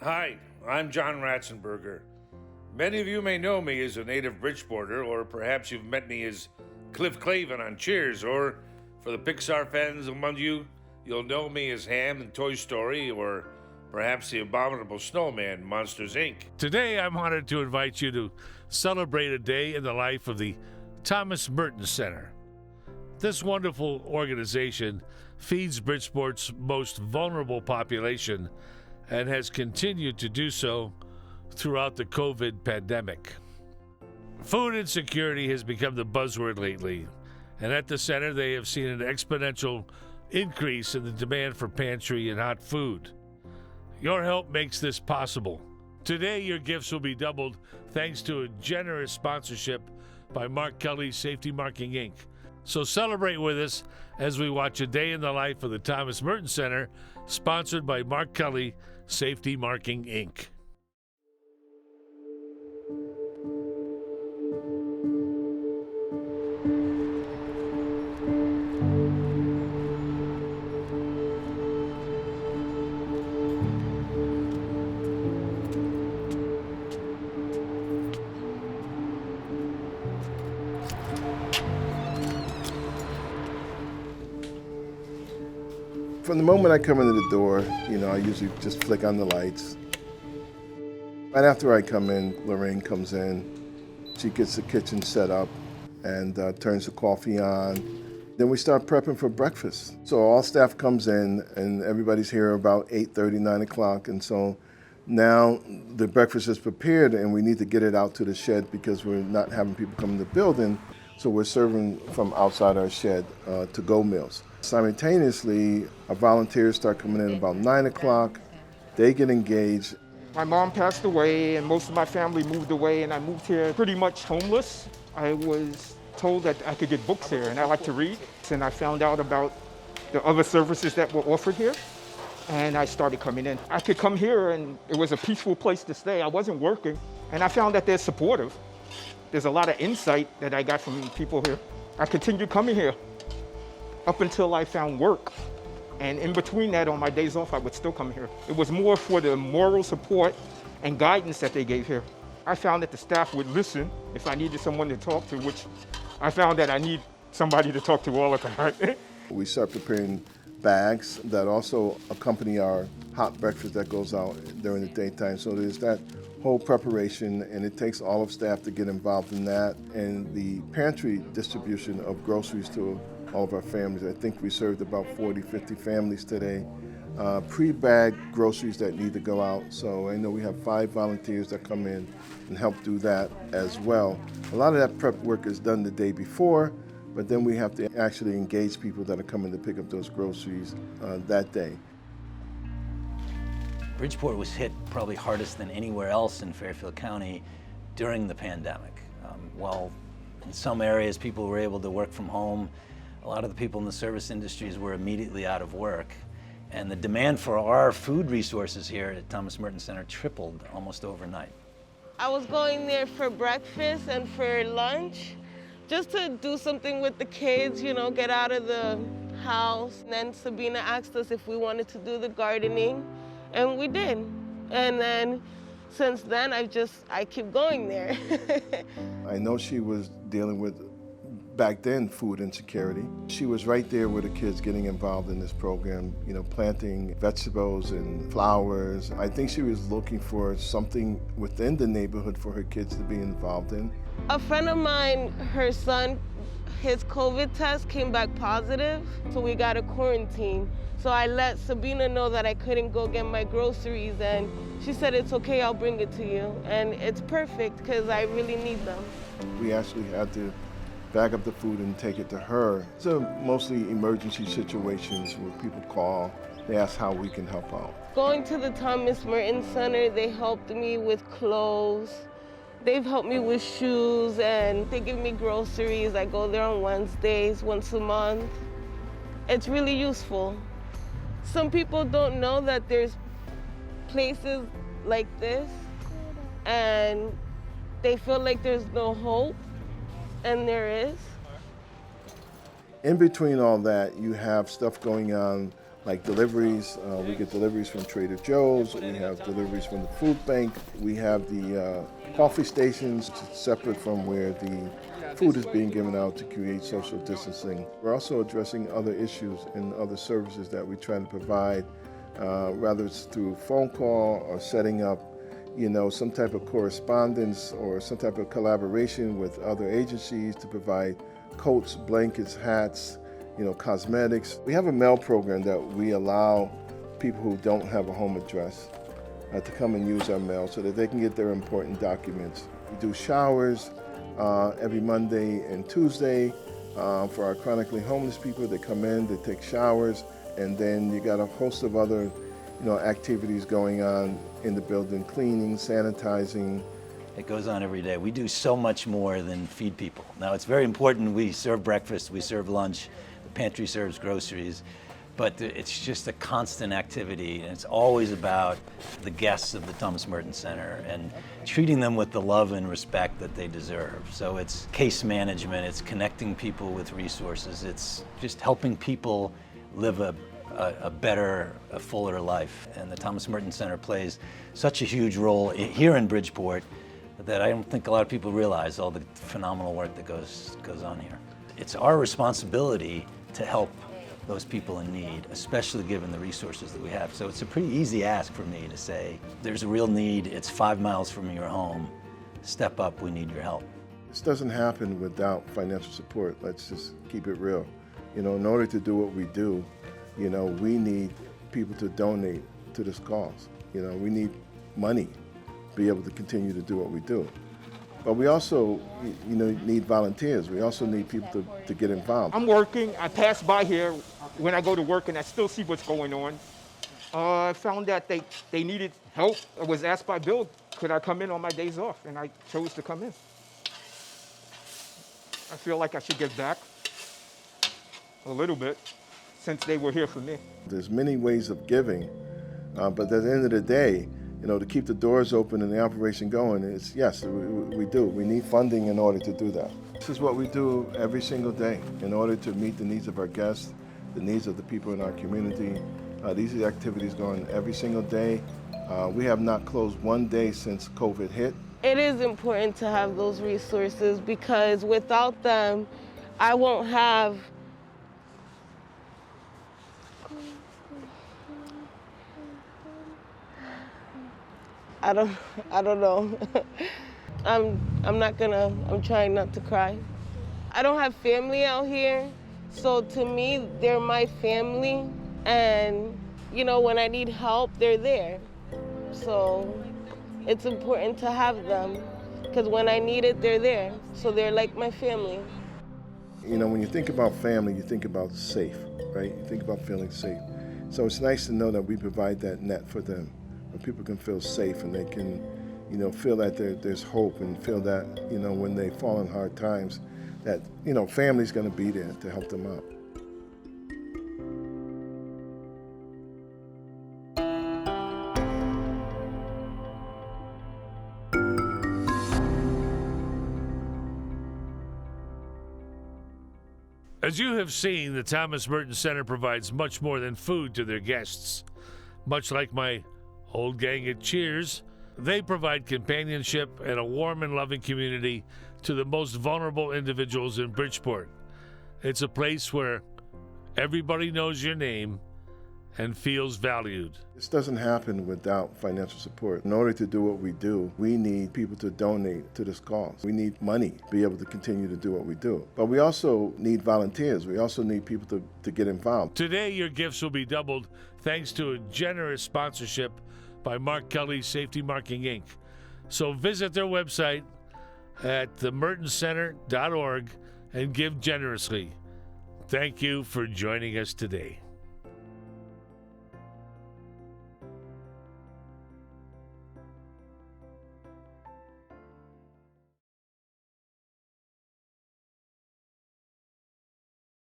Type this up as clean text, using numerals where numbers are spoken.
Hi, I'm John Ratzenberger. Many of you may know me as a native Bridgeporter, or perhaps you've met me as Cliff Clavin on Cheers, or for the Pixar fans among you, you'll know me as Ham in Toy Story, or perhaps the abominable snowman in Monsters, Inc. Today, I'm honored to invite you to celebrate a day in the life of the Thomas Merton Center. This wonderful organization feeds Bridgeport's most vulnerable population and has continued to do so throughout the COVID pandemic. Food insecurity has become the buzzword lately, and at the center they have seen an exponential increase in the demand for pantry and hot food. Your help makes this possible. Today your gifts will be doubled thanks to a generous sponsorship by Mark Kelly Safety Marking Inc. So celebrate with us as we watch a day in the life of the Thomas Merton Center, sponsored by Mark Kelly Safety Marking Inc. From the moment I come into the door, I usually just flick on the lights. Right after I come in, Lorraine comes in. She gets the kitchen set up and turns the coffee on. Then we start prepping for breakfast. So all staff comes in and everybody's here about 8:30, 9 o'clock. And so now the breakfast is prepared and we need to get it out to the shed because we're not having people come in the building. So we're serving from outside our shed to-go meals. Simultaneously, our volunteers start coming in about 9 o'clock. They get engaged. My mom passed away and most of my family moved away and I moved here pretty much homeless. I was told that I could get books here and I like to read. And I found out about the other services that were offered here and I started coming in. I could come here and it was a peaceful place to stay. I wasn't working and I found that they're supportive. There's a lot of insight that I got from people here. I continued coming here up until I found work. And in between that, on my days off, I would still come here. It was more for the moral support and guidance that they gave here. I found that the staff would listen if I needed someone to talk to, which I found that I need somebody to talk to all the time. We start preparing bags that also accompany our hot breakfast that goes out during the daytime. So there's that whole preparation, and it takes all of staff to get involved in that, and the pantry distribution of groceries to all of our families. I think we served about 40, 50 families today. Pre-bagged groceries that need to go out. So I know we have 5 volunteers that come in and help do that as well. A lot of that prep work is done the day before, but then we have to actually engage people that are coming to pick up those groceries that day. Bridgeport was hit probably hardest than anywhere else in Fairfield County during the pandemic. While in some areas people were able to work from home, a lot of the people in the service industries were immediately out of work. And the demand for our food resources here at Thomas Merton Center tripled almost overnight. I was going there for breakfast and for lunch, just to do something with the kids, get out of the house. And then Sabina asked us if we wanted to do the gardening, and we did. And then since then, I keep going there. I know she was dealing with, back then, food insecurity. She was right there with the kids getting involved in this program, planting vegetables and flowers. I think she was looking for something within the neighborhood for her kids to be involved in. A friend of mine, her son, his COVID test came back positive, so we got a quarantine. So I let Sabina know that I couldn't go get my groceries, and she said, it's okay, I'll bring it to you. And it's perfect, because I really need them. We actually had to bag up the food and take it to her. So mostly emergency situations where people call, they ask how we can help out. Going to the Thomas Merton Center, they helped me with clothes. They've helped me with shoes, and they give me groceries. I go there on Wednesdays, once a month. It's really useful. Some people don't know that there's places like this, and they feel like there's no hope, and there is. In between all that, you have stuff going on like deliveries. We get deliveries from Trader Joe's. We have deliveries from the food bank. We have the coffee stations separate from where the food is being given out to create social distancing. We're also addressing other issues and other services that we try to provide, whether it's through phone call or setting up, some type of correspondence or some type of collaboration with other agencies to provide coats, blankets, hats, cosmetics. We have a mail program that we allow people who don't have a home address to come and use our mail so that they can get their important documents. We do showers every Monday and Tuesday for our chronically homeless people. They come in, they take showers, and then you got a host of other activities going on in the building, cleaning, sanitizing. It goes on every day. We do so much more than feed people. Now, it's very important we serve breakfast, we serve lunch, the pantry serves groceries, but it's just a constant activity, and it's always about the guests of the Thomas Merton Center and treating them with the love and respect that they deserve. So it's case management, it's connecting people with resources, it's just helping people live a better, a fuller life. And the Thomas Merton Center plays such a huge role here in Bridgeport that I don't think a lot of people realize all the phenomenal work that goes on here. It's our responsibility to help those people in need, especially given the resources that we have. So it's a pretty easy ask for me to say, there's a real need, it's 5 miles from your home, step up, we need your help. This doesn't happen without financial support. Let's just keep it real. In order to do what we do, we need people to donate to this cause. We need money to be able to continue to do what we do. But we also, need volunteers. We also need people to get involved. I'm working. I pass by here when I go to work, and I still see what's going on. I found that they needed help. I was asked by Bill, could I come in on my days off? And I chose to come in. I feel like I should give back a little bit since they were here for me. There's many ways of giving, but at the end of the day, to keep the doors open and the operation going, yes, we do. We need funding in order to do that. This is what we do every single day in order to meet the needs of our guests, the needs of the people in our community. These are the activities going every single day. We have not closed one day since COVID hit. It is important to have those resources because without them, I won't have I don't know. I'm trying not to cry. I don't have family out here, so to me, they're my family, and when I need help, they're there. So it's important to have them, because when I need it, they're there. So they're like my family. When you think about family, you think about safe, right? You think about feeling safe. So it's nice to know that we provide that net for them, where people can feel safe and they can, feel that there's hope and feel that, when they fall in hard times, that, family's going to be there to help them out. As you have seen, the Thomas Merton Center provides much more than food to their guests. Much like my old gang at Cheers, they provide companionship and a warm and loving community to the most vulnerable individuals in Bridgeport. It's a place where everybody knows your name and feels valued. This doesn't happen without financial support. In order to do what we do, we need people to donate to this cause. We need money to be able to continue to do what we do. But we also need volunteers. We also need people to get involved. Today, your gifts will be doubled thanks to a generous sponsorship by Mark Kelly Safety Marking Inc. So visit their website at themertoncenter.org and give generously. Thank you for joining us today.